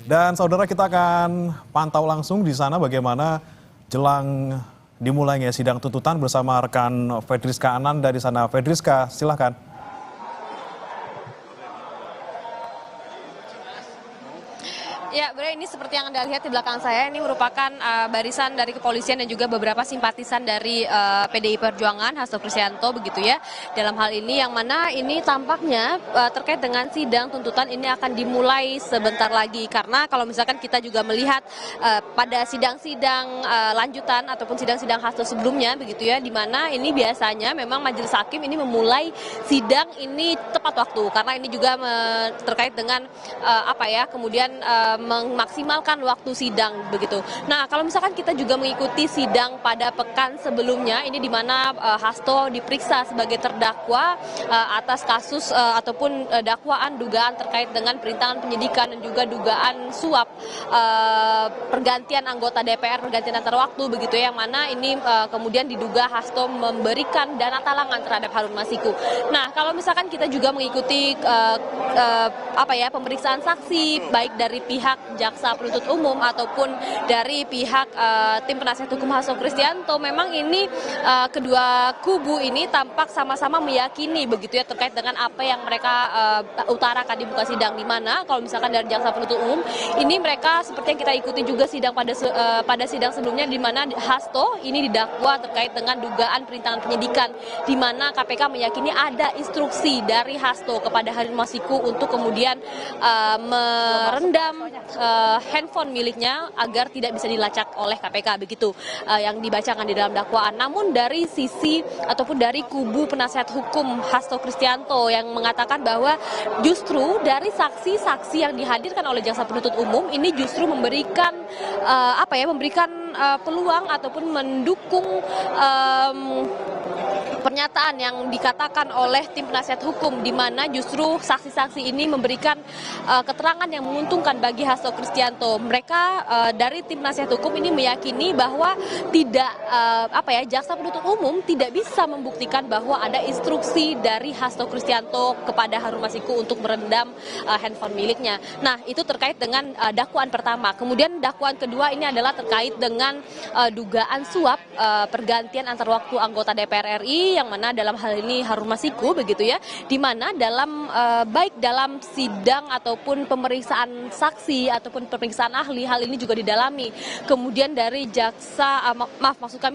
Dan saudara, kita akan pantau langsung di sana bagaimana jelang dimulainya sidang tuntutan bersama rekan Fedriska Ananda di sana. Fedriska, silakan. Ya, Bre, ini seperti yang Anda lihat di belakang saya, ini merupakan barisan dari kepolisian dan juga beberapa simpatisan dari PDI Perjuangan, Hasto Kristianto, begitu ya. Dalam hal ini, yang mana ini tampaknya terkait dengan sidang tuntutan ini akan dimulai sebentar lagi. Karena kalau misalkan kita juga melihat pada sidang-sidang lanjutan ataupun sidang-sidang Hasto sebelumnya, begitu ya, di mana ini biasanya memang majelis hakim ini memulai sidang ini tepat waktu. Karena ini juga terkait dengan kemudian memaksimalkan waktu sidang begitu. Nah, kalau misalkan kita juga mengikuti sidang pada pekan sebelumnya, ini di mana Hasto diperiksa sebagai terdakwa atas kasus ataupun dakwaan dugaan terkait dengan perintangan penyidikan dan juga dugaan suap pergantian anggota DPR, pergantian antar waktu begitu ya, yang mana ini kemudian diduga Hasto memberikan dana talangan terhadap Harun Masiku. Nah, kalau misalkan kita juga mengikuti pemeriksaan saksi baik dari pihak jaksa penuntut umum ataupun dari pihak tim penasihat hukum Hasto Kristianto, memang ini kedua kubu ini tampak sama-sama meyakini begitu ya terkait dengan apa yang mereka utarakan di muka sidang, di mana kalau misalkan dari jaksa penuntut umum ini mereka seperti yang kita ikuti juga sidang pada sidang sebelumnya, di mana Hasto ini didakwa terkait dengan dugaan perintangan penyidikan, di mana KPK meyakini ada instruksi dari Hasto kepada Harun Masiku untuk kemudian merendam handphone miliknya agar tidak bisa dilacak oleh KPK, begitu yang dibacakan di dalam dakwaan. Namun dari sisi ataupun dari kubu penasihat hukum Hasto Kristianto yang mengatakan bahwa justru dari saksi-saksi yang dihadirkan oleh jaksa penuntut umum ini justru memberikan peluang ataupun mendukung pernyataan yang dikatakan oleh tim penasihat hukum, di mana justru saksi-saksi ini memberikan keterangan yang menguntungkan bagi Hasto Kristianto. Mereka dari tim penasihat hukum ini meyakini bahwa jaksa penuntut umum tidak bisa membuktikan bahwa ada instruksi dari Hasto Kristianto kepada Harun Masiku untuk merendam handphone miliknya. Nah, itu terkait dengan dakwaan pertama. Kemudian dakwaan kedua ini adalah terkait dengan dugaan suap pergantian antar waktu anggota DPR RI, yang mana dalam hal ini Harun Masiku begitu ya, di mana dalam baik dalam sidang ataupun pemeriksaan saksi ataupun pemeriksaan ahli, hal ini juga didalami. Kemudian dari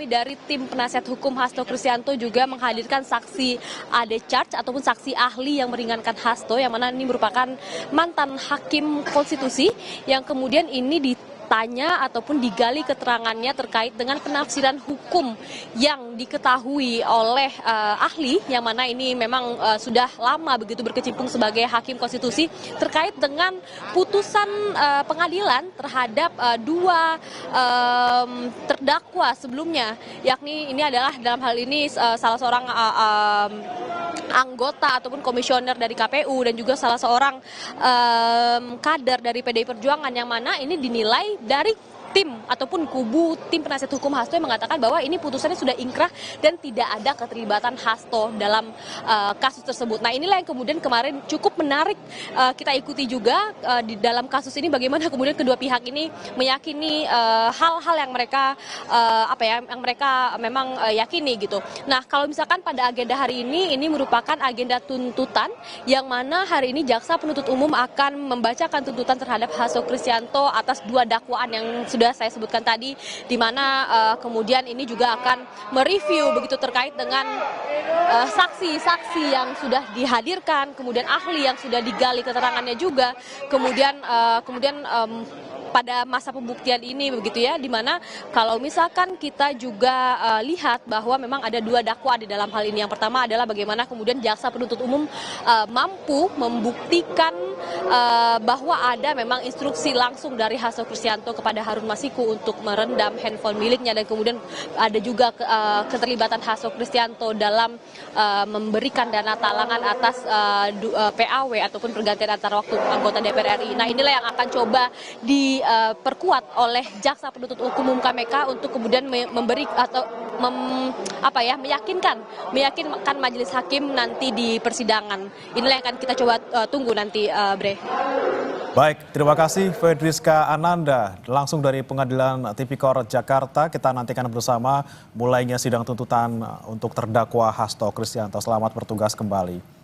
dari tim penasihat hukum Hasto Kristianto juga menghadirkan saksi AD charge ataupun saksi ahli yang meringankan Hasto, yang mana ini merupakan mantan hakim konstitusi yang kemudian ini ditanya ataupun digali keterangannya terkait dengan penafsiran hukum yang diketahui oleh ahli, yang mana ini memang sudah lama begitu berkecimpung sebagai hakim konstitusi terkait dengan putusan pengadilan terhadap dua terdakwa sebelumnya, yakni ini adalah dalam hal ini salah seorang anggota ataupun komisioner dari KPU dan juga salah seorang kader dari PDI Perjuangan, yang mana ini dinilai dari tim ataupun kubu tim penasihat hukum Hasto yang mengatakan bahwa ini putusannya sudah ingkrah dan tidak ada keterlibatan Hasto dalam kasus tersebut. Nah, inilah yang kemudian kemarin cukup menarik kita ikuti juga di dalam kasus ini, bagaimana kemudian kedua pihak ini meyakini hal-hal yang mereka memang yakini gitu. Nah, kalau misalkan pada agenda hari ini merupakan agenda tuntutan, yang mana hari ini jaksa penuntut umum akan membacakan tuntutan terhadap Hasto Kristianto atas dua dakwaan yang sudah saya sebutkan tadi, di mana kemudian ini juga akan mereview begitu terkait dengan saksi-saksi yang sudah dihadirkan, kemudian ahli yang sudah digali keterangannya juga, kemudian pada masa pembuktian ini begitu ya, di mana kalau misalkan kita juga lihat bahwa memang ada dua dakwa di dalam hal ini. Yang pertama adalah bagaimana kemudian jaksa penuntut umum mampu membuktikan bahwa ada memang instruksi langsung dari Hasto Kristianto kepada Harun Masiku untuk merendam handphone miliknya, dan kemudian ada juga keterlibatan Hasto Kristianto dalam memberikan dana talangan atas PAW ataupun pergantian antar waktu anggota DPR RI. Nah, inilah yang akan coba diperkuat oleh jaksa penuntut umum KPK untuk kemudian memberi atau meyakinkan majelis hakim nanti di persidangan. Inilah yang akan kita coba tunggu nanti, Bre. Baik, terima kasih Fedriska Ananda langsung dari Pengadilan Tipikor Jakarta. Kita nantikan bersama mulainya sidang tuntutan untuk terdakwa Hasto Kristianto. Selamat bertugas kembali.